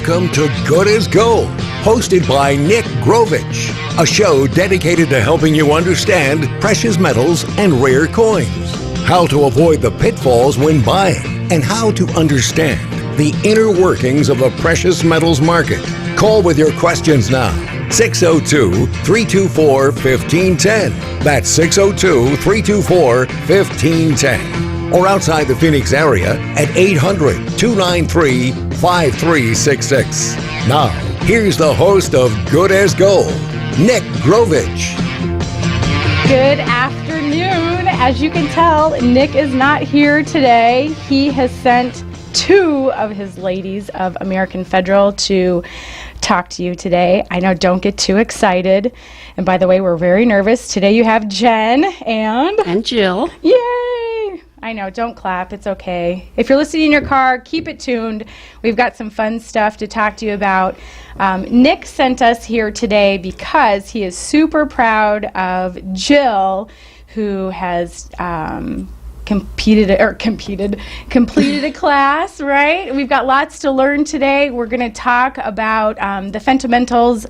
Welcome to Good as Gold, hosted by Nick Grovich, a show dedicated to helping you understand precious metals and rare coins, how to avoid the pitfalls when buying, and how to understand the inner workings of the precious metals market. Call with your questions now. 602-324-1510. That's 602-324-1510. Or outside the Phoenix area at 800-293-5366. Now, here's the host of Good as Gold, Nick Grovich. Good afternoon. As you can tell, Nick is not here today. He has sent two of his ladies of American Federal to talk to you today. I know, don't get too excited. And by the way, we're very nervous. Today you have Jen and Jill. Yay! I know, don't clap. It's okay. If you're listening in your car, keep it tuned. We've got some fun stuff to talk to you about. Nick sent us here today because he is super proud of Jill, who has completed a class, right? We've got lots to learn today. We're going to talk about the fundamentals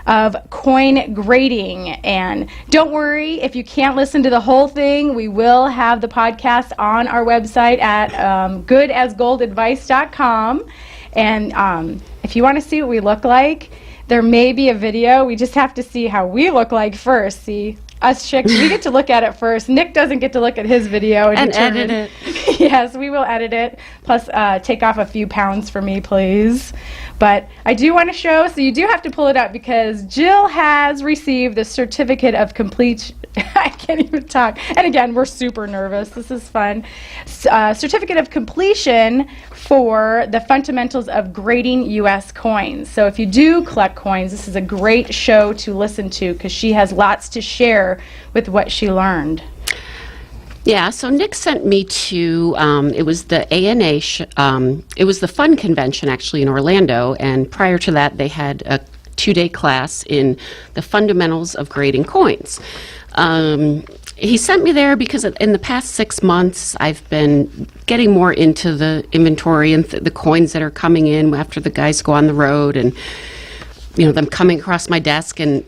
of coin grading. And don't worry, if you can't listen to the whole thing, we will have the podcast on our website at goodasgoldadvice.com. And if you want to see what we look like, there may be a video. We just have to see how we look like first. See, us chicks, we get to look at it first. Nick doesn't get to look at his video and edit it. Yes, we will edit it. Plus, take off a few pounds for me, please. But I do want to show, so you do have to pull it up because Jill has received the certificate of complete. I can't even talk. And again, we're super nervous. This is fun. Certificate of completion for the fundamentals of grading U.S. coins. So if you do collect coins, this is a great show to listen to because she has lots to share with what she learned. Yeah, so Nick sent me to, it was the ANA, it was the Fund Convention actually in Orlando, and prior to that they had a 2-day class in the fundamentals of grading coins. He sent me there because in the past 6 months I've been getting more into the inventory and the coins that are coming in after the guys go on the road and, you know, them coming across my desk, and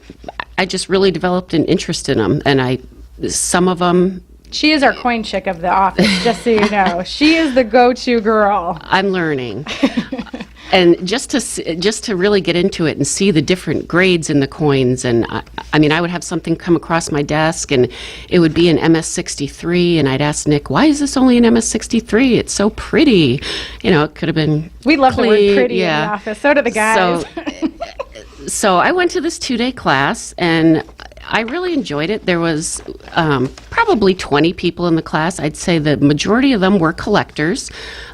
I just really developed an interest in them, and some of them... She is our coin chick of the office, just so you know. She is the go-to girl. I'm learning. And just to really get into it and see the different grades in the coins, and I mean, I would have something come across my desk, and it would be an MS-63, and I'd ask Nick, why is this only an MS-63? It's so pretty. You know, it could have been We love clean. The word pretty Yeah. in the office. So do the guys. So I went to this 2-day class, and I really enjoyed it. There was probably 20 people in the class. I'd say the majority of them were collectors,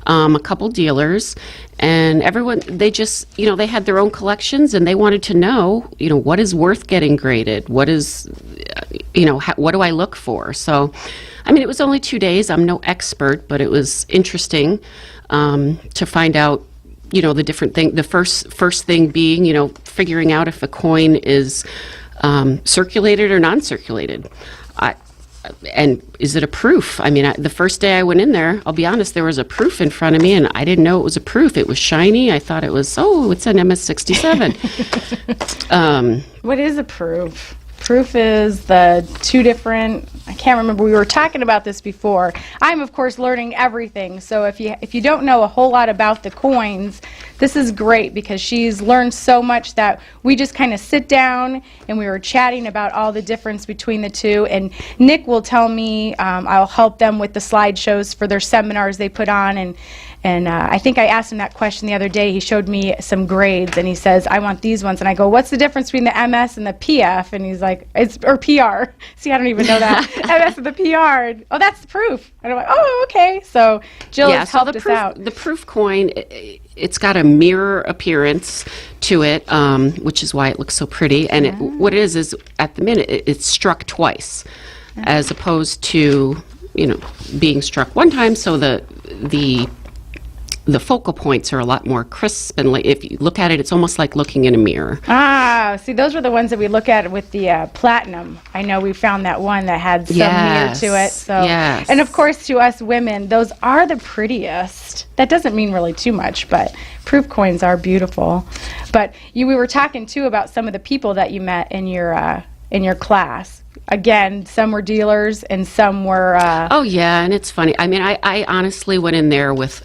a couple dealers, and everyone, they just, you know, they had their own collections, and they wanted to know, you know, what is worth getting graded? What is, you know, what do I look for? So, I mean, it was only 2 days. I'm no expert, but it was interesting to find out, you know, the different thing. The first thing being, you know, figuring out if a coin is circulated or non-circulated. And is it a proof? I mean, the first day I went in there, I'll be honest, there was a proof in front of me, and I didn't know it was a proof. It was shiny. I thought it was, it's an MS-67. What is a proof? Proof is the two different, I can't remember, we were talking about this before. I'm, of course, learning everything, so if you don't know a whole lot about the coins, this is great because she's learned so much that we just kind of sit down and we were chatting about all the difference between the two, and Nick will tell me, I'll help them with the slideshows for their seminars they put on, and I think I asked him that question the other day. He showed me some grades, and he says, I want these ones. And I go, what's the difference between the MS and the PF? And he's like, or PR. See, I don't even know that. MS and the PR. Oh, that's the proof. And I'm like, oh, okay. So Jill has helped us out. The proof coin, it's got a mirror appearance to it, which is why it looks so pretty. And what it is at the minute, it's struck twice, as opposed to, you know, being struck one time. So the the focal points are a lot more crisp, and if you look at it, it's almost like looking in a mirror. See, those were the ones that we look at with the platinum. I know we found that one that had some mirror to it. So, yes. And of course, to us women, those are the prettiest. That doesn't mean really too much, but proof coins are beautiful. But we were talking too about some of the people that you met in your class. Again, some were dealers and some were... Oh, yeah, and it's funny. I mean, I honestly went in there with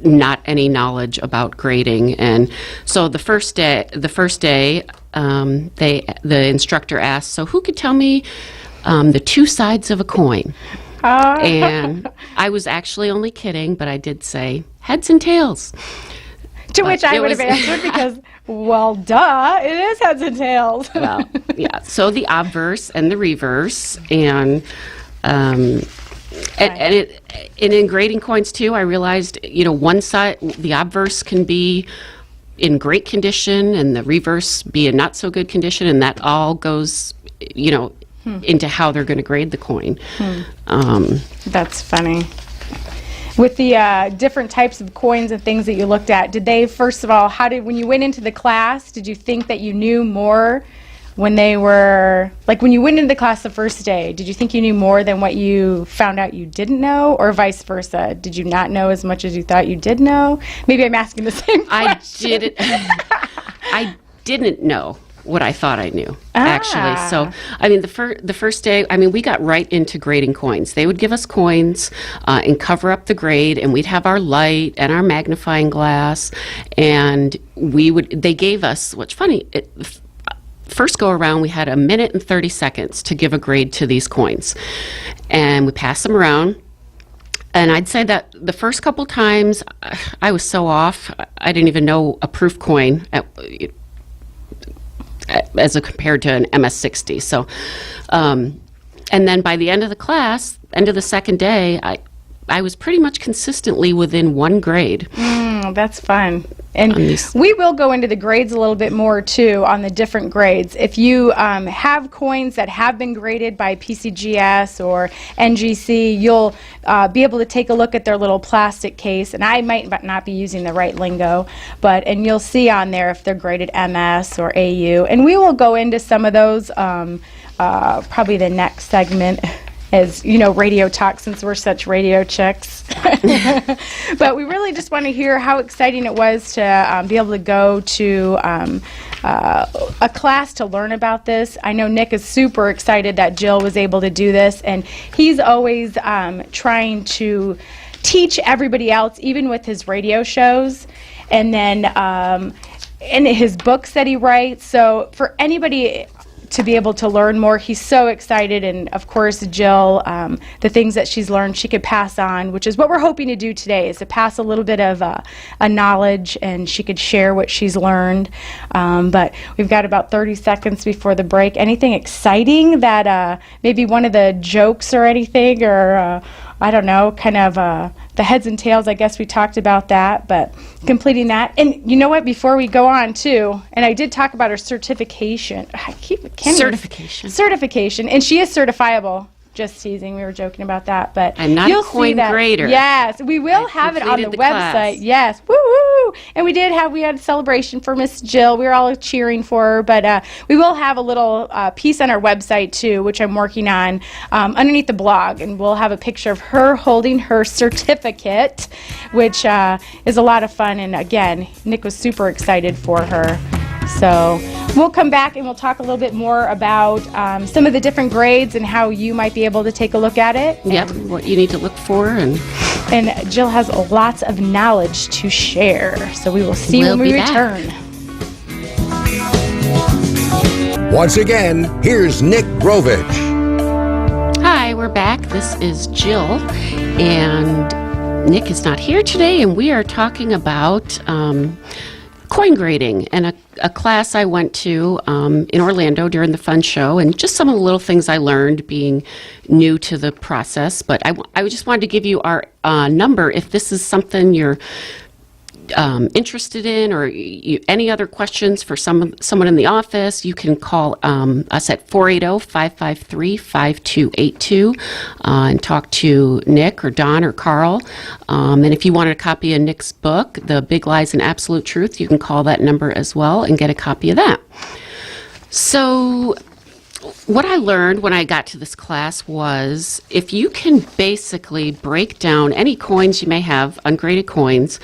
not any knowledge about grading. And so the first day, the instructor asked, so who could tell me the two sides of a coin? And I was actually only kidding, but I did say heads and tails. To which I would have answered because, well, duh, it is heads and tails. Well, yeah. So the obverse and the reverse, and in grading coins too, I realized, one side, the obverse can be in great condition, and the reverse be in not so good condition, and that all goes, into how they're going to grade the coin. That's funny. With the different types of coins and things that you looked at, did they, first of all, when you went into the class, did you think that you knew more when when you went into the class the first day, did you think you knew more than what you found out you didn't know, or vice versa? Did you not know as much as you thought you did know? Maybe I'm asking the same question. I didn't know what I thought I knew, actually. So, I mean, the first day, we got right into grading coins. They would give us coins and cover up the grade, and we'd have our light and our magnifying glass, and they gave us, what's funny, first go around, we had 1 minute and 30 seconds to give a grade to these coins, and we passed them around. And I'd say that the first couple times, I was so off, I didn't even know a proof coin as compared to an MS-60. So, and then by the end of the class, end of the second day, I was pretty much consistently within one grade. That's fun. And we will go into the grades a little bit more, too, on the different grades. If you have coins that have been graded by PCGS or NGC, you'll be able to take a look at their little plastic case. And I might not be using the right lingo, and you'll see on there if they're graded MS or AU. And we will go into some of those probably the next segment. As radio talk, since we're such radio chicks. But we really just want to hear how exciting it was to be able to go to a class to learn about this. I know Nick is super excited that Jill was able to do this, and he's always trying to teach everybody else, even with his radio shows, and then in his books that he writes. So for anybody to be able to learn more, he's so excited. And of course, Jill, the things that she's learned, she could pass on, which is what we're hoping to do today, is to pass a little bit of a knowledge, and she could share what she's learned. But we've got about 30 seconds before the break. Anything exciting that maybe one of the jokes or anything, or I don't know, kind of the heads and tails, I guess we talked about that, but completing that. And you know what, before we go on, too, and I did talk about her certification. Certification, and she is certifiable. Just teasing, we were joking about that, but I'm not a coin grader. Yes, we will have it on the website. Class. Yes, woo woo! And we had a celebration for Miss Jill. We were all cheering for her, but we will have a little piece on our website too, which I'm working on underneath the blog, and we'll have a picture of her holding her certificate, which is a lot of fun. And again, Nick was super excited for her. So we'll come back and we'll talk a little bit more about some of the different grades and how you might be able to take a look at it. Yep, what you need to look for. And Jill has lots of knowledge to share. So we will see when we return. Once again, here's Nick Grovich. Hi, we're back. This is Jill, and Nick is not here today, and we are talking about coin grading and a class I went to in Orlando during the Fun Show, and just some of the little things I learned being new to the process. But I just wanted to give you our number if this is something you're interested in, or any other questions for someone in the office, you can call us at 480-553-5282 and talk to Nick or Don or Carl. And if you wanted a copy of Nick's book, The Big Lies and Absolute Truth, you can call that number as well and get a copy of that. So what I learned when I got to this class was if you can basically break down any coins you may have, ungraded coins,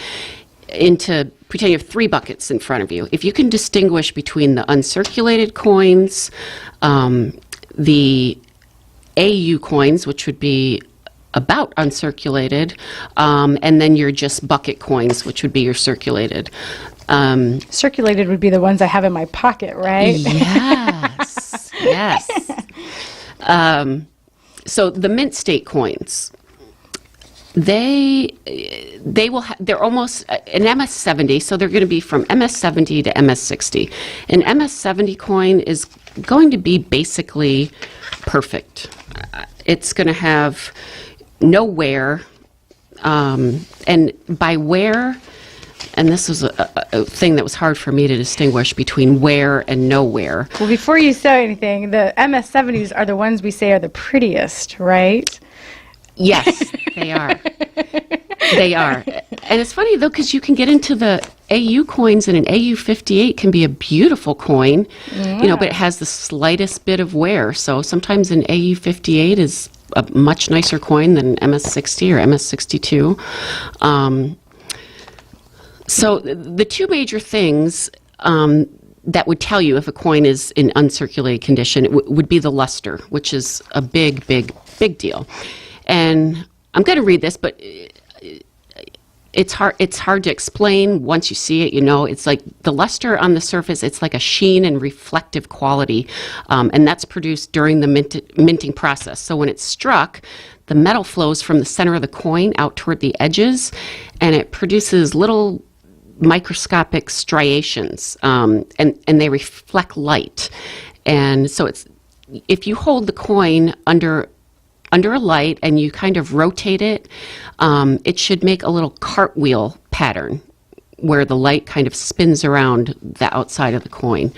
into, pretend you have 3 buckets in front of you. If you can distinguish between the uncirculated coins, the AU coins, which would be about uncirculated, and then your just bucket coins, which would be your circulated. Circulated would be the ones I have in my pocket, right? Yes, yes. So the mint state coins, they're almost an MS70, so they're going to be from MS70 to MS60. An MS70 coin is going to be basically perfect. It's going to have no wear, and by wear, and this was a thing that was hard for me to distinguish between wear and no wear. Well, before you say anything, the MS70s are the ones we say are the prettiest, right? Yes, they are. They are. And it's funny, though, because you can get into the AU coins, and an AU58 can be a beautiful coin, but it has the slightest bit of wear. So sometimes an AU58 is a much nicer coin than MS60 or MS62. So the 2 major things that would tell you if a coin is in uncirculated condition would be the luster, which is a big, big, big deal. And I'm going to read this, but it's hard to explain. Once you see it, it's like the luster on the surface. It's like a sheen and reflective quality, and that's produced during the minting process. So when it's struck, the metal flows from the center of the coin out toward the edges, and it produces little microscopic striations, and they reflect light. And so if you hold the coin under a light and you kind of rotate it, it should make a little cartwheel pattern where the light kind of spins around the outside of the coin.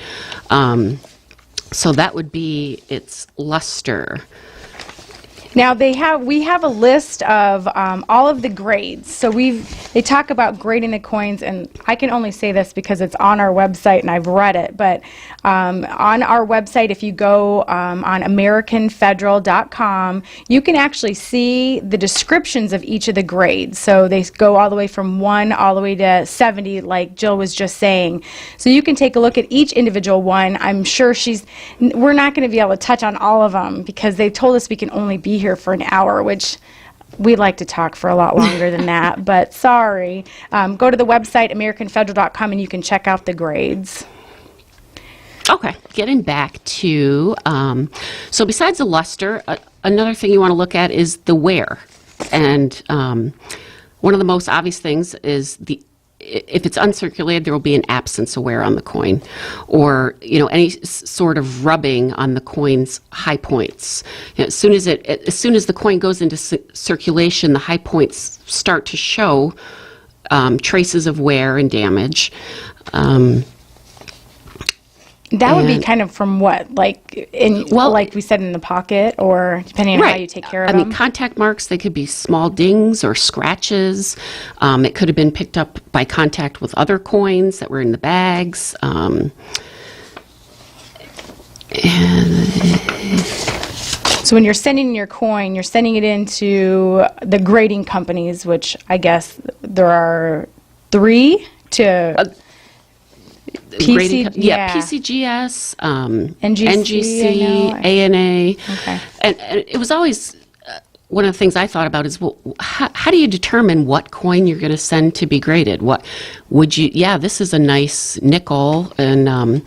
So that would be its luster. Now we have a list of all of the grades. So they talk about grading the coins, and I can only say this because it's on our website and I've read it. But on our website, if you go on AmericanFederal.com, you can actually see the descriptions of each of the grades. So they go all the way from 1 all the way to 70, like Jill was just saying. So you can take a look at each individual one. I'm sure we're not going to be able to touch on all of them because they told us we can only be here for an hour, which we like to talk for a lot longer than that, but sorry. Go to the website, AmericanFederal.com, and you can check out the grades. Okay, getting back to, so besides the luster, another thing you want to look at is the wear. And one of the most obvious things is if it's uncirculated, there will be an absence of wear on the coin, or any sort of rubbing on the coin's high points. As soon as the coin goes into circulation, the high points start to show traces of wear and damage. That would be kind of from what, like like we said, in the pocket, or depending on how you take care of them? Contact marks, they could be small dings or scratches. It could have been picked up by contact with other coins that were in the bags. So when you're sending your coin, you're sending it into the grading companies, which I guess there are 3 to... PCGS, NGC, ANA. Okay. And it was always one of the things I thought about is, well, how do you determine what coin you're going to send to be graded? What would you? Yeah, this is a nice nickel, and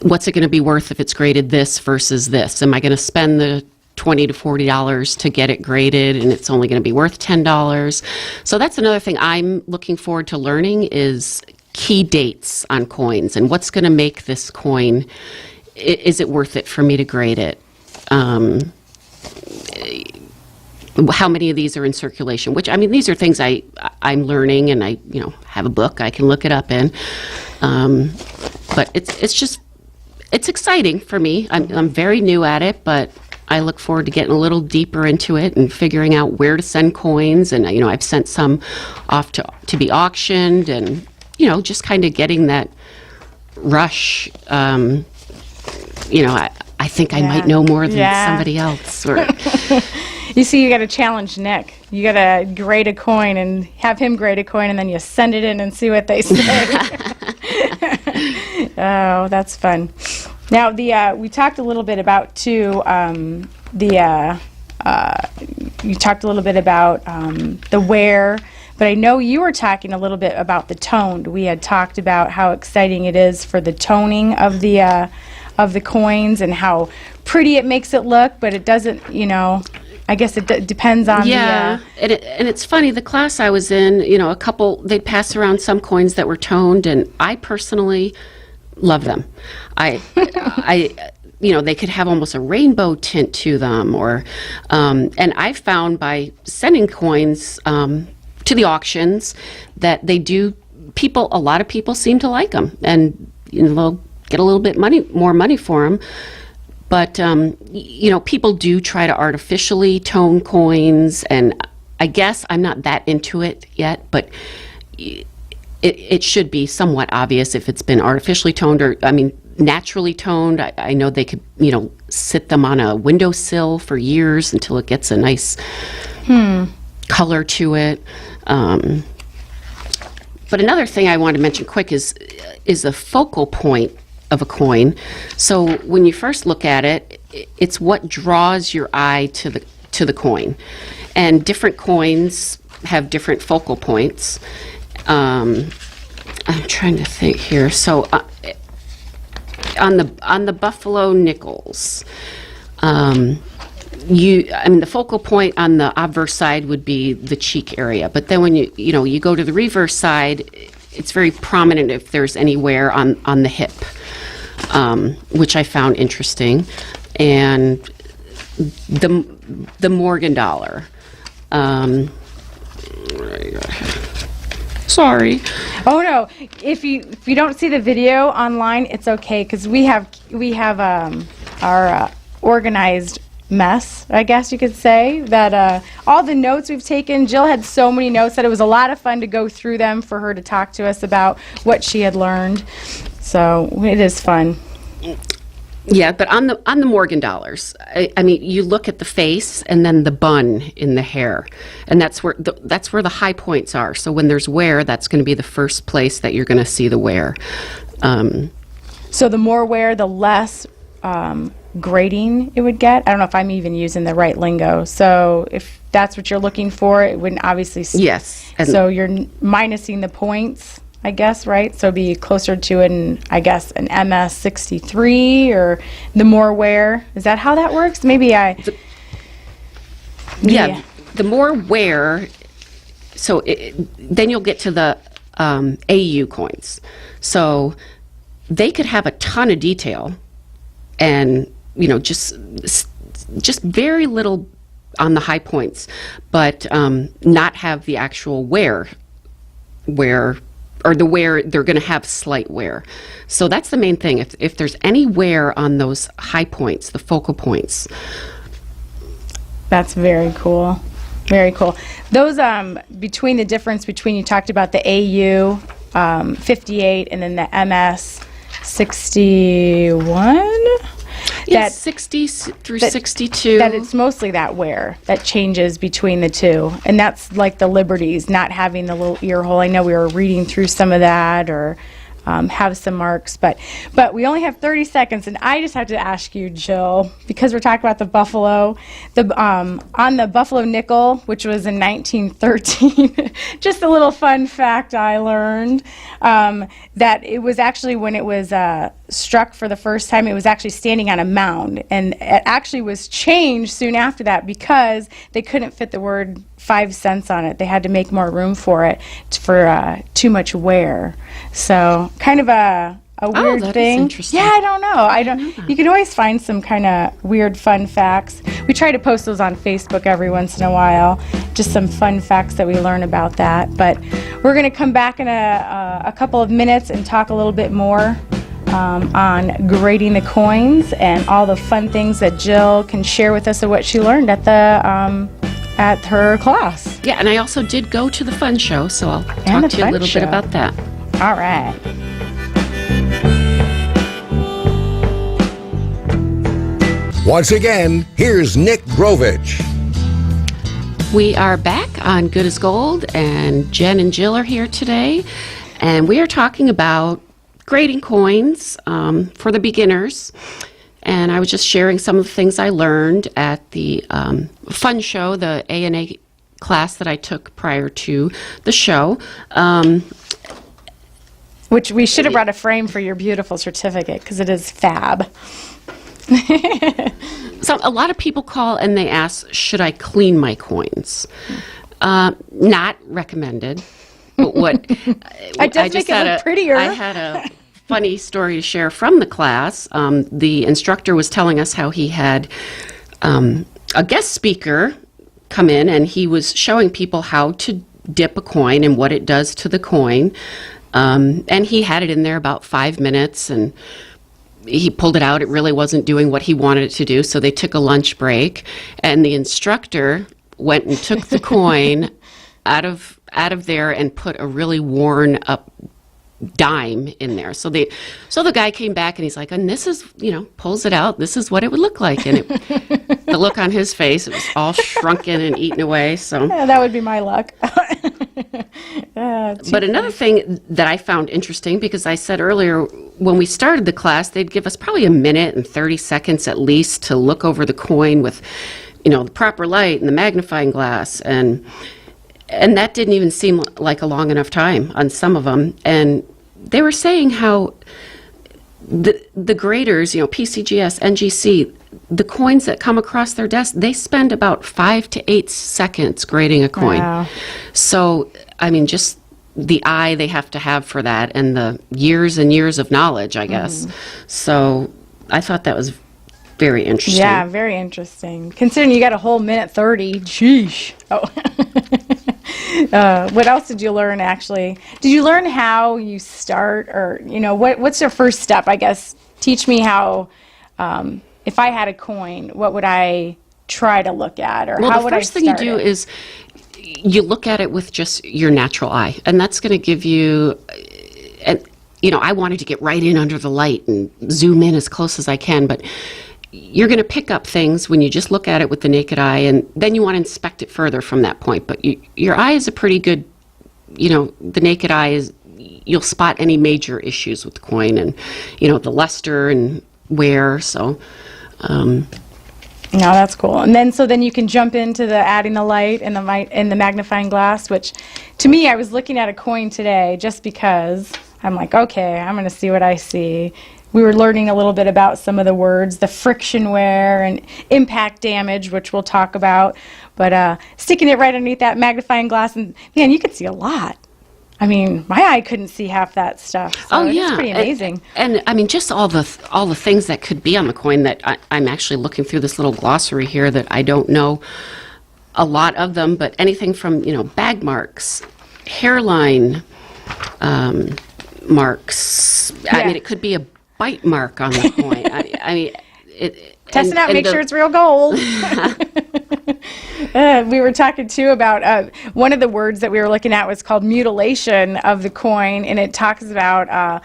what's it going to be worth if it's graded this versus this? Am I going to spend the $20 to $40 to get it graded, and it's only going to be worth $10? So that's another thing I'm looking forward to learning is key dates on coins and what's going to make this coin. Is it worth it for me to grade it? How many of these are in circulation? Which, I mean, these are things I I'm learning, and I, have a book I can look it up in. But it's exciting for me. I'm very new at it, but I look forward to getting a little deeper into it and figuring out where to send coins. And, I've sent some off to be auctioned, and, just kind of getting that rush. I think I might know more than somebody else. Or You see, you got to challenge Nick. You got to grade a coin and have him grade a coin, and then you send it in and see what they say. Oh, that's fun. Now, we talked a little bit about too. You talked a little bit about the wear, but I know you were talking a little bit about the toned. We had talked about how exciting it is for the toning of the coins and how pretty it makes it look, but it doesn't. I guess it depends on and it's funny. The class I was in, a couple, they'd pass around some coins that were toned, and I personally love them. I they could have almost a rainbow tint to them, or and I've found by sending coins to the auctions that they do. A lot of people seem to like them, and they'll get a little bit more money for them. But, people do try to artificially tone coins, and I guess I'm not that into it yet, but it should be somewhat obvious if it's been artificially toned or, naturally toned. I know they could, sit them on a windowsill for years until it gets a nice color to it. But another thing I want to mention quick is the focal point of a coin. So when you first look at it, it's what draws your eye to the coin, and different coins have different focal points. I'm trying to think here. So on the Buffalo nickels, the focal point on the obverse side would be the cheek area, but then when you go to the reverse side, it's very prominent if there's any wear on the hip. Which I found interesting, and the Morgan dollar. Sorry. Oh no! If you don't see the video online, it's okay, because we have our organized mess, I guess you could say, that all the notes we've taken. Jill had so many notes that it was a lot of fun to go through them for her to talk to us about what she had learned. So it is fun. Yeah, but on the Morgan dollars, you look at the face and then the bun in the hair, and that's where the high points are. So when there's wear, that's going to be the first place that you're going to see the wear. So the more wear, the less grading it would get. I don't know if I'm even using the right lingo. So if that's what you're looking for, it wouldn't obviously. Yes. So you're minusing the points, I guess, right? So be closer to an MS 63, or the more wear. Is that how that works? Maybe the more wear. So then you'll get to the AU coins. So they could have a ton of detail, and just very little on the high points, but not have the actual wear. Or the wear, they're going to have slight wear. So that's the main thing. If there's any wear on those high points, the focal points. That's very cool. Very cool. Those, between the difference between, you talked about the AU 58 and then the MS 61? Yes, 60 through 62. That it's mostly that wear that changes between the two. And that's like the Liberties, not having the little ear hole. I know we were reading through some of that, or have some marks. But we only have 30 seconds, and I just have to ask you, Jill, because we're talking about the Buffalo, on the Buffalo nickel, which was in 1913, just a little fun fact I learned, that it was actually, when it was struck for the first time, it was actually standing on a mound, and it actually was changed soon after that because they couldn't fit the word 5 cents on it. They had to make more room for it for too much wear. So kind of a a weird that is thing. interesting. Yeah, I don't know. I don't. You can always find some kind of weird, fun facts. We try to post those on Facebook every once in a while, just some fun facts that we learn about that. But we're going to come back in a couple of minutes and talk a little bit more on grading the coins and all the fun things that Jill can share with us of what she learned at her class. Yeah, and I also did go to the fun show, so I'll the talk to you a fun little show. bit about that. All right. Once again, here's Nick Grovich. We are back on Good as Gold, and Jen and Jill are here today, and we are talking about grading coins for the beginners. And I was just sharing some of the things I learned at the fun show, the ANA class that I took prior to the show. Which we should have brought a frame for your beautiful certificate because it is fab. So a lot of people call and they ask, should I clean my coins? Not recommended. But what It does make it look prettier. I had a funny story to share from the class. The instructor was telling us how he had a guest speaker come in, and he was showing people how to dip a coin and what it does to the coin. And he had it in there about 5 minutes, and he pulled it out. It really wasn't doing what he wanted it to do, so they took a lunch break, and the instructor went and took the coin out of there and put a really worn up dime in there. So the guy came back and he's like, and this is, pulls it out. This is what it would look like. And the look on his face, it was all shrunken and eaten away. So Yeah, that would be my luck. But another thing that I found interesting, because I said earlier, when we started the class, they'd give us probably a minute and 30 seconds at least to look over the coin with, the proper light and the magnifying glass. And that didn't even seem like a long enough time on some of them. And they were saying how the graders, PCGS, NGC, the coins that come across their desk, they spend about 5 to 8 seconds grading a coin. Wow. So, just the eye they have to have for that, and the years and years of knowledge, I guess. So I thought that was very interesting. Yeah, very interesting. Considering you got a whole minute 30, sheesh. Oh. What else did you learn, actually? Did you learn how you start, or, what's your first step, I guess? Teach me how, if I had a coin, what would I try to look at, or how would I start the first thing you do is you look at it with just your natural eye, and that's going to give you, I wanted to get right in under the light and zoom in as close as I can, but you're going to pick up things when you just look at it with the naked eye, and then you want to inspect it further from that point. But your eye is a pretty good, the naked eye is, you'll spot any major issues with the coin, and, the luster and wear, so... No, that's cool. And then you can jump into the adding the light and the magnifying glass, which to me, I was looking at a coin today just because I'm like, okay, I'm going to see what I see. We were learning a little bit about some of the words, the friction wear and impact damage, which we'll talk about. But sticking it right underneath that magnifying glass, and man, you could see a lot. My eye couldn't see half that stuff. So it's pretty amazing. And just all the things that could be on the coin that I'm actually looking through this little glossary here that I don't know a lot of them, but anything from, bag marks, hairline marks. Yeah. It could be a bite mark on the coin. Test it out, make sure it's real gold. We were talking too about one of the words that we were looking at was called mutilation of the coin, and it talks about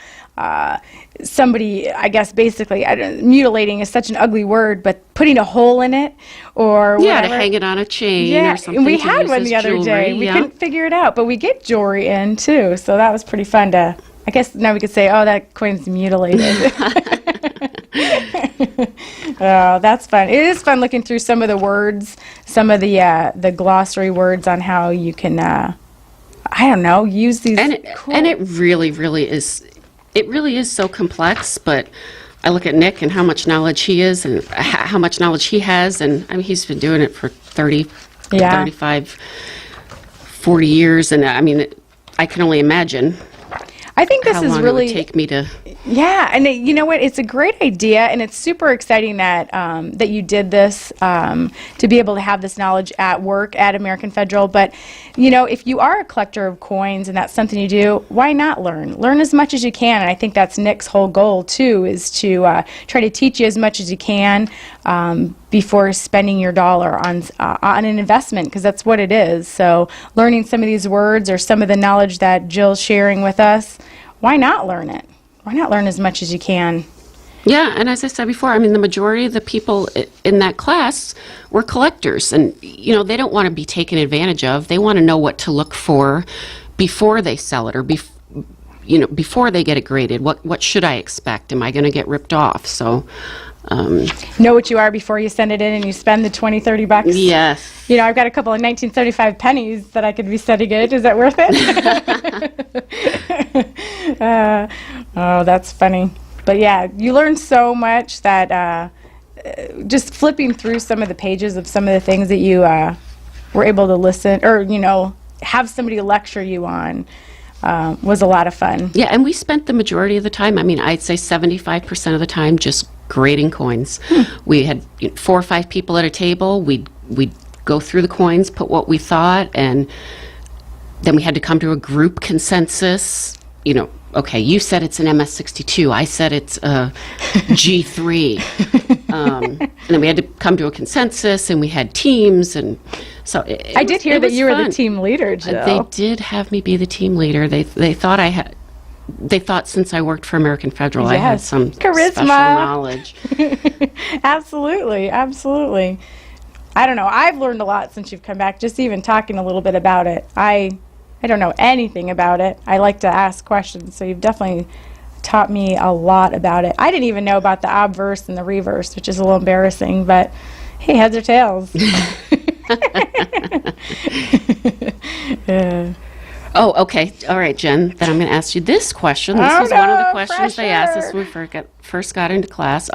somebody, I guess, basically, mutilating is such an ugly word, but putting a hole in it or whatever. To hang it on a chain or something. And we to had use one as the other jewelry. day. We couldn't figure it out, but we get jewelry in too, so that was pretty fun to... I guess now we could say, oh, that coin's mutilated. Oh, that's fun. It is fun looking through some of the words, some of the glossary words on how you can, use these. And it really, really is. It really is so complex. But I look at Nick and how much knowledge he is, and how much knowledge he has, and he's been doing it for 35, 40 years, and I can only imagine. I think this how is long really it would take me to Yeah, and you know what? It's a great idea, and it's super exciting that that you did this to be able to have this knowledge at work at American Federal. But you know, if you are a collector of coins and that's something you do, why not learn? Learn as much as you can, and I think that's Nick's whole goal too, is to try to teach you as much as you can before spending your dollar on an investment, because that's what it is. So, learning some of these words or some of the knowledge that Jill's sharing with us, why not learn it? Why not learn as much as you can? Yeah, and as I said before, I mean, the majority of the people in that class were collectors, and, you know, they don't want to be taken advantage of. They want to know what to look for before they sell it, or before they get it graded. What should I expect? Am I going to get ripped off? So, know what you are before you send it in and you spend the $20-$30. yes. You know, I've got a couple of 1975 pennies that I could be sending in. Is that worth it? Oh, that's funny. But yeah, you learn so much that just flipping through some of the pages of some of the things that you were able to listen or, you know, have somebody lecture you on was a lot of fun. Yeah, and we spent the majority of the time, I mean, I'd say 75% of the time just grading coins. We had 4 or 5 people at a table. We'd go through the coins, put what we thought, and then we had to come to a group consensus. You know, okay, you said it's an MS-62. I said it's a G3. And then we had to come to a consensus, and we had teams, and so I did hear that you were the team leader, Jill. They did have me be the team leader. They thought I had. They thought since I worked for American Federal, I had some charisma, special knowledge. Absolutely, absolutely. I don't know. I've learned a lot since you've come back, just even talking a little bit about it. I don't know anything about it. I like to ask questions, so you've definitely taught me a lot about it. I didn't even know about the obverse and the reverse, which is a little embarrassing, but hey, heads or tails. Oh, okay. All right, Jen. Then I'm going to ask you this question. This was one of the questions they asked us when we first got into class.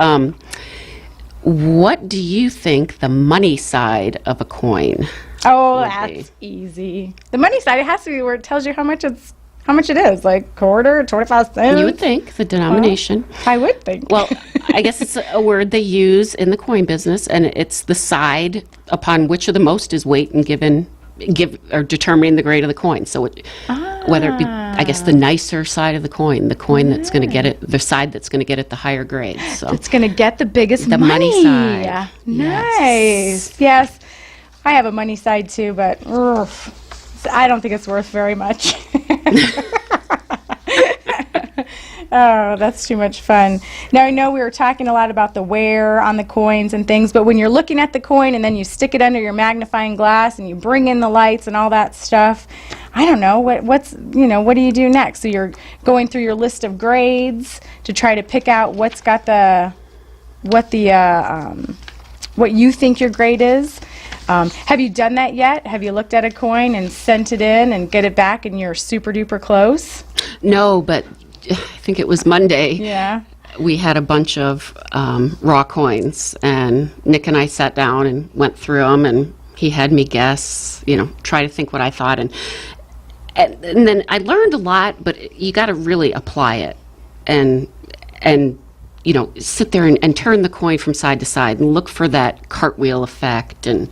What do you think the money side of a coin? Oh, that's easy. The money side, it has to be where it tells you how much it is, like quarter, 25 cents. You would think the denomination. I would think. Well, I guess it's a word they use in the coin business, and it's the side upon which of the most is weight and determining the grade of the coin. So whether it be, I guess, the nicer side of the coin that's going to get it, the side that's going to get it the higher grade. So it's going to get the biggest money side. Nice. Yes. I have a money side too, but I don't think it's worth very much. Oh, that's too much fun. Now, I know we were talking a lot about the wear on the coins and things, but when you're looking at the coin and then you stick it under your magnifying glass and you bring in the lights and all that stuff, I don't know, what do you do next? So you're going through your list of grades to try to pick out what you think your grade is. Have you done that yet? Have you looked at a coin and sent it in and get it back and you're super duper close? No, but I think it was Monday. Yeah. We had a bunch of raw coins, and Nick and I sat down and went through them, and he had me guess, try to think what I thought. And then I learned a lot, but you got to really apply it and sit there and turn the coin from side to side and look for that cartwheel effect. And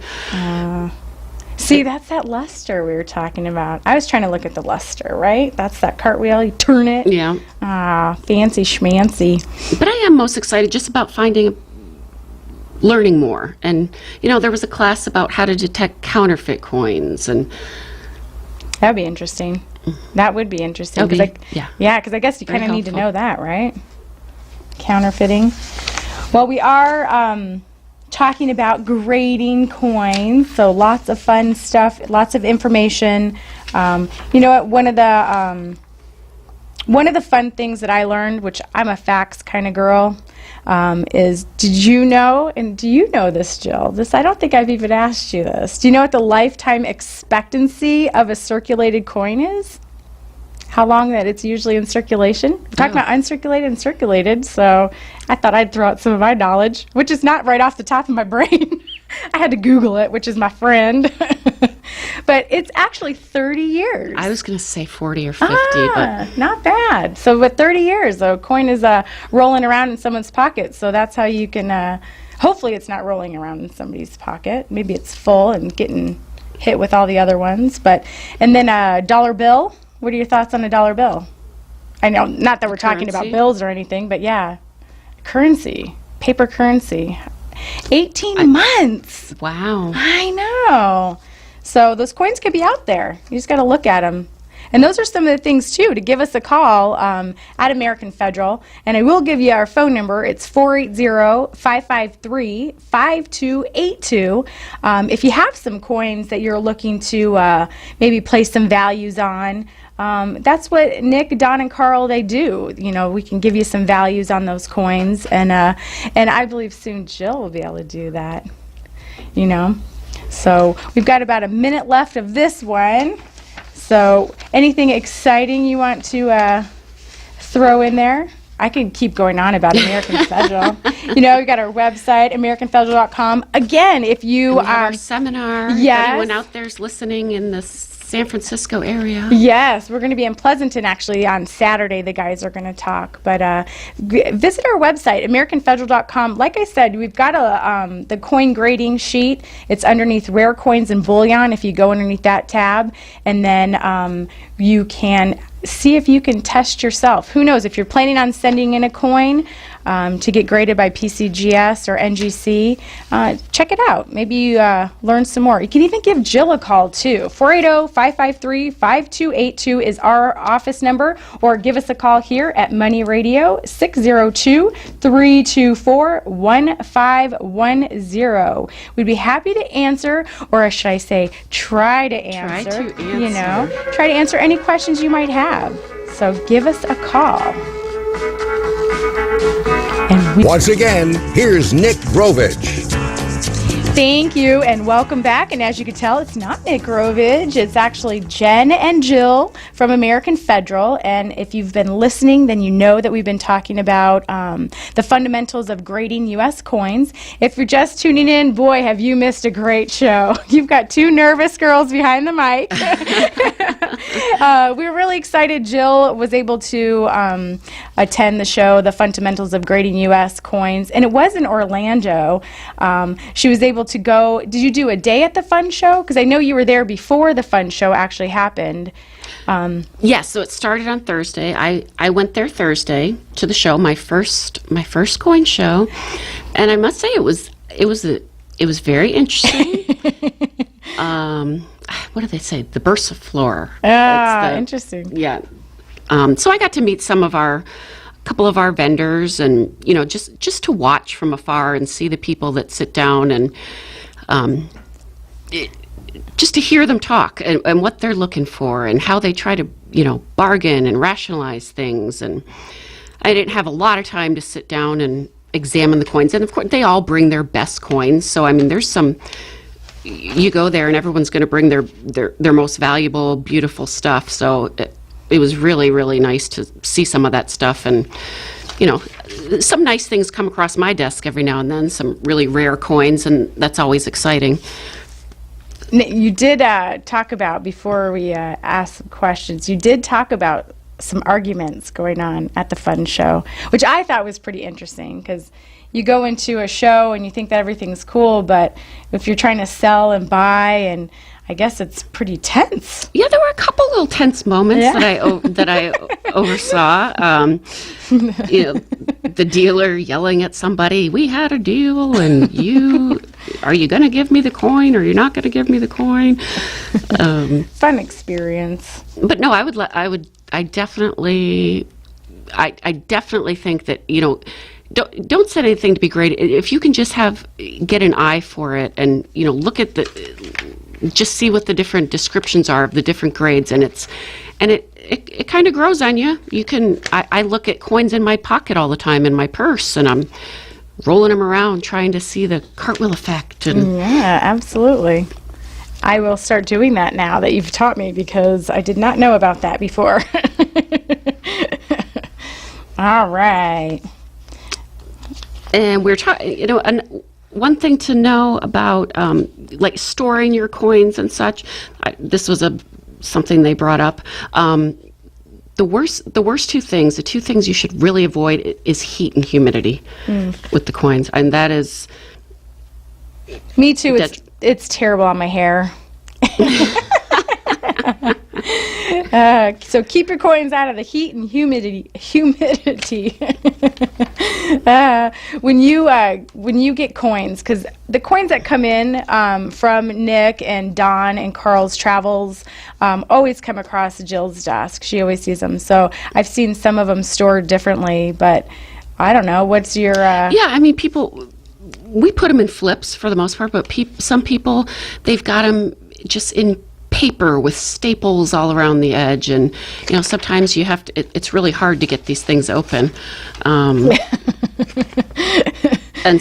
see, that's that luster we were talking about. I was trying to look at the luster, right? That's that cartwheel. You turn it. Yeah. Fancy schmancy. But I am most excited just about learning more. And, there was a class about how to detect counterfeit coins. And that'd be interesting. That would be interesting. Yeah, because I guess you kind of need to know that, right? Counterfeiting. Well, we are talking about grading coins, so lots of fun stuff, lots of information. You know what? One of the fun things that I learned, which I'm a facts kind of girl, is did you know, and do you know this, Jill? This, I don't think I've even asked you this. Do you know what the lifetime expectancy of a circulated coin is? How long that it's usually in circulation? We're talking about uncirculated and circulated, so I thought I'd throw out some of my knowledge, which is not right off the top of my brain. I had to Google it, which is my friend. but it's actually 30 years. I was going to say 40 or 50, but Not bad. So with 30 years, a coin is rolling around in someone's pocket. So that's how you can, hopefully it's not rolling around in somebody's pocket. Maybe it's full and getting hit with all the other ones. And then a dollar bill. What are your thoughts on a dollar bill? I know, not that we're talking about bills or anything, but yeah, currency, paper currency. 18 months. wow. I know. So those coins could be out there. You just got to look at them. And those are some of the things, too, to give us a call at American Federal. And I will give you our phone number. It's 480-553-5282. If you have some coins that you're looking to maybe place some values on, that's what Nick, Don, and Carl, they do. You know, we can give you some values on those coins. And I believe soon Jill will be able to do that, you know. So we've got about a minute left of this one. So anything exciting you want to throw in there? I could keep going on about American Federal. You know, we've got our website, AmericanFederal.com. Again, if you we have our seminar. Yes. If anyone out there's listening in the San Francisco area. Yes, we're going to be in Pleasanton actually on Saturday. The guys are going to talk. But visit our website, AmericanFederal.com. Like I said, we've got the coin grading sheet. It's underneath rare coins and bullion if you go underneath that tab. And then you can see if you can test yourself. Who knows, if you're planning on sending in a coin to get graded by PCGS or NGC, check it out. Maybe you learn some more. You can even give Jill a call too. 480-553-5282 is our office number, or give us a call here at Money Radio, 602-324-1510. We'd be happy to answer, or should I say try to answer. You know, try to answer any questions you might have. So give us a call. And Once again, here's Nick Grovich. Thank you, and welcome back. And as you can tell, it's not Nick Grovich. It's actually Jen and Jill from American Federal. And if you've been listening, then you know that we've been talking about the fundamentals of grading U.S. coins. If you're just tuning in, boy, have you missed a great show. You've got two nervous girls behind the mic. We were really excited. Jill was able to attend the show, The Fundamentals of Grading U.S. Coins, and it was in Orlando. She was able to go. Did you do a day at the fun show? Because I know you were there before the fun show actually happened. Yes, so it started on Thursday. I went there Thursday to the show, my first coin show, and I must say it was very interesting. What do they say? The Bursaflora. Interesting. Yeah. So I got to meet couple of our vendors, and you know, just to watch from afar and see the people that sit down, and just to hear them talk and what they're looking for and how they try to, you know, bargain and rationalize things. And I didn't have a lot of time to sit down and examine the coins, and of course they all bring their best coins. So I mean, there's some. You go there and everyone's going to bring their most valuable, beautiful stuff. So it was really, really nice to see some of that stuff. And, you know, some nice things come across my desk every now and then, some really rare coins, and that's always exciting. You did talk about, before we ask some questions, you did talk about some arguments going on at the fun show, which I thought was pretty interesting, because you go into a show and you think that everything's cool, but if you're trying to sell and buy, and I guess it's pretty tense. Yeah, there were a couple little tense moments that I oversaw. You know, the dealer yelling at somebody, "We had a deal, and are you going to give me the coin, or you're not going to give me the coin?" Fun experience. But no, I definitely think that, you know, don't set anything to be graded. If you can just get an eye for it, and, you know, look at just see what the different descriptions are of the different grades, and it kind of grows on you. I look at coins in my pocket all the time in my purse, and I'm rolling them around trying to see the cartwheel effect. And yeah, absolutely. I will start doing that now that you've taught me, because I did not know about that before. All right. And we're talking, you know, one thing to know about like storing your coins and such. This was something they brought up. The worst two things, the two things you should really avoid is heat and humidity with the coins, and that is. Me too. It's terrible on my hair. So keep your coins out of the heat and humidity. When you get coins, because the coins that come in from Nick and Don and Carl's Travels always come across Jill's desk. She always sees them. So I've seen some of them stored differently, but I don't know. What's your... Yeah, I mean, we put them in flips for the most part, but some people, they've got them just in paper with staples all around the edge, and sometimes you have to. It's really hard to get these things open, and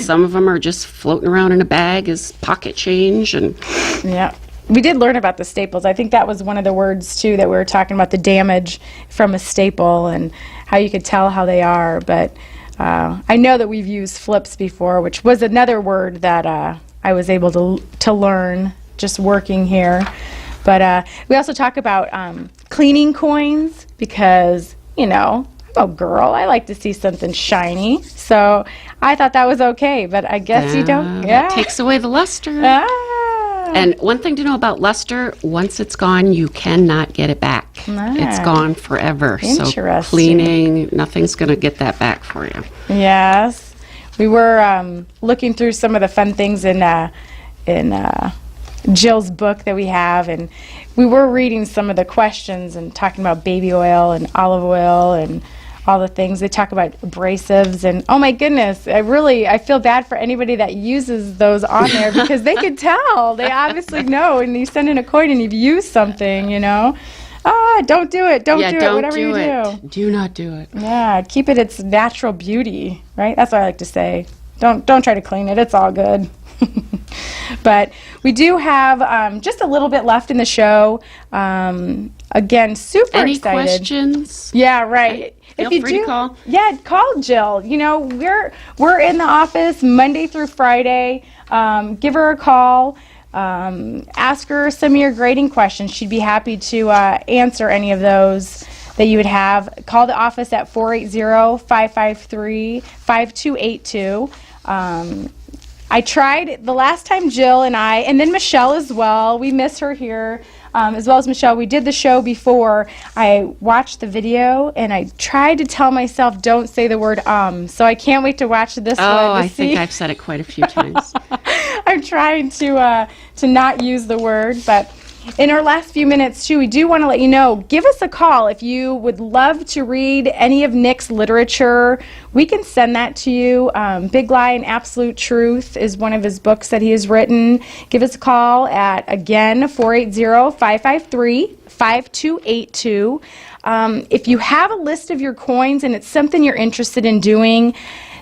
some of them are just floating around in a bag as pocket change. And yeah, we did learn about the staples. I think that was one of the words too that we were talking about, the damage from a staple and how you could tell how they are. But I know that we've used flips before, which was another word that I was able to learn just working here. But we also talk about cleaning coins because, I'm a girl. I like to see something shiny. So I thought that was okay, but I guess you don't. Yeah. It takes away the luster. Ah. And one thing to know about luster, once it's gone, you cannot get it back. It's gone forever. Interesting. So cleaning, nothing's going to get that back for you. Yes. We were looking through some of the fun things in Jill's book that we have, and we were reading some of the questions and talking about baby oil and olive oil and all the things. They talk about abrasives, and oh my goodness, I feel bad for anybody that uses those on there because they could tell. They obviously know, and you send in a coin and you've used something, don't do it. Don't do it, whatever you do. Do not do it. Yeah, keep it its natural beauty, right? That's what I like to say. Don't try to clean it. It's all good. But we do have just a little bit left in the show. Again, super Any excited. Any questions? Yeah, right. Feel free to call. Yeah, call Jill. We're in the office Monday through Friday. Give her a call. Ask her some of your grading questions. She'd be happy to answer any of those that you would have. Call the office at 480-553-5282. I tried the last time Jill and I, and then Michelle as well, we miss her here, as well as Michelle. We did the show before. I watched the video, and I tried to tell myself, don't say the word so I can't wait to watch this one. I think I've said it quite a few times. I'm trying to not use the word, but in our last few minutes, too, we do want to let you know, give us a call if you would love to read any of Nick's literature. We can send that to you. Big Lie and Absolute Truth is one of his books that he has written. Give us a call at, again, 480-553-5282. If you have a list of your coins and it's something you're interested in doing,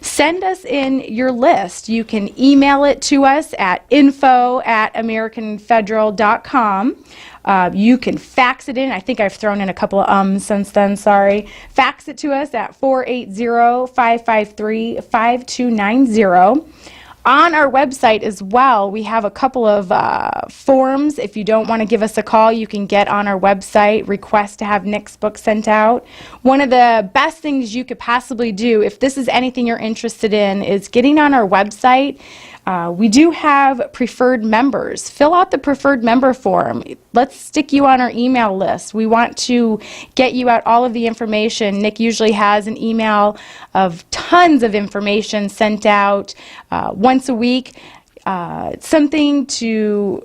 send us in your list. You can email it to us at info@americanfederal.com. You can fax it in. I think I've thrown in a couple of since then, sorry. Fax it to us at 480-553-5290. On our website as well, we have a couple of forms. If you don't want to give us a call, you can get on our website, request to have Nick's book sent out. One of the best things you could possibly do, if this is anything you're interested in, is getting on our website. We do have preferred members. Fill out the preferred member form. Let's stick you on our email list. We want to get you out all of the information. Nick usually has an email of tons of information sent out once a week. Something to,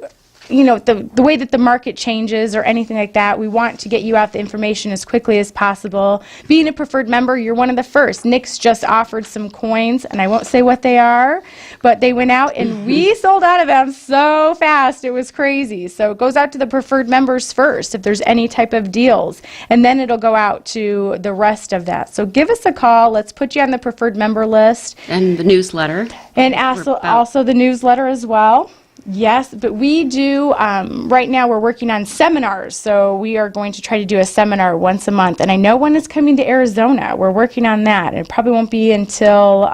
the way that the market changes or anything like that, we want to get you out the information as quickly as possible. Being a preferred member, you're one of the first. Nick's just offered some coins, and I won't say what they are, but they went out and we sold out of them so fast. It was crazy. So it goes out to the preferred members first if there's any type of deals, and then it'll go out to the rest of that. So give us a call. Let's put you on the preferred member list. And the newsletter. And also the newsletter as well. Yes, but we do, right now we're working on seminars, so we are going to try to do a seminar once a month, and I know one is coming to Arizona. We're working on that, and it probably won't be until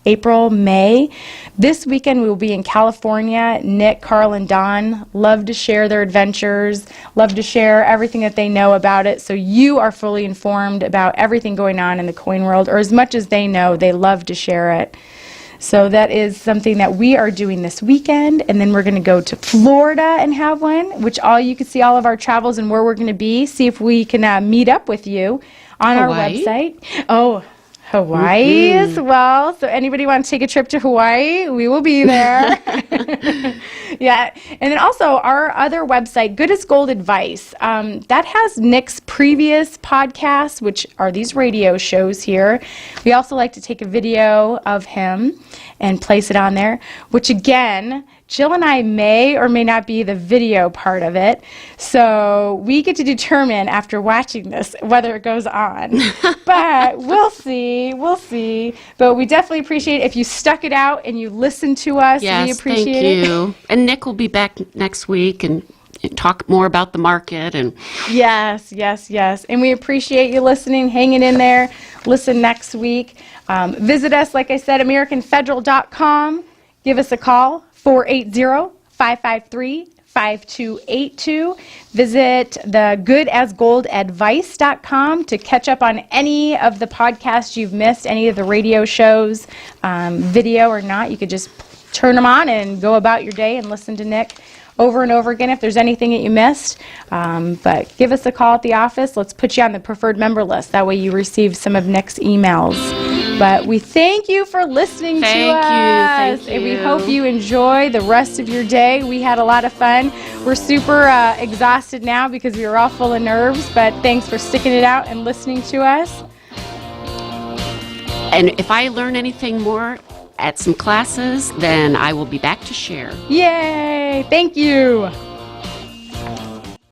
April, May. This weekend we will be in California. Nick, Carl, and Don love to share their adventures, love to share everything that they know about it, so you are fully informed about everything going on in the coin world, or as much as they know, they love to share it. So that is something that we are doing this weekend, and then we're going to go to Florida and have one, which you can see all of our travels and where we're going to be, see if we can meet up with you on our website. Oh, Hawaii as well. So anybody want to take a trip to Hawaii, we will be there. Yeah. And then also our other website, Good as Gold Advice, that has Nick's previous podcasts, which are these radio shows here. We also like to take a video of him and place it on there, which again, Jill and I may or may not be the video part of it. So we get to determine after watching this whether it goes on. But we'll see. We'll see. But we definitely appreciate it if you stuck it out and you listened to us. Yes, we appreciate thank you. And Nick will be back next week and talk more about the market. And Yes. And we appreciate you listening, hanging in there. Listen next week. Visit us, like I said, AmericanFederal.com. Give us a call, 480-553-5282. Visit the goodasgoldadvice.com to catch up on any of the podcasts you've missed, any of the radio shows, video or not. You could just turn them on and go about your day and listen to Nick over and over again if there's anything that you missed. But give us a call at the office. Let's put you on the preferred member list. That way you receive some of Nick's emails. But we thank you for listening to us. Thank you. And we hope you enjoy the rest of your day. We had a lot of fun. We're super exhausted now because we were all full of nerves, but thanks for sticking it out and listening to us. And if I learn anything more at some classes, then I will be back to share. Yay! Thank you.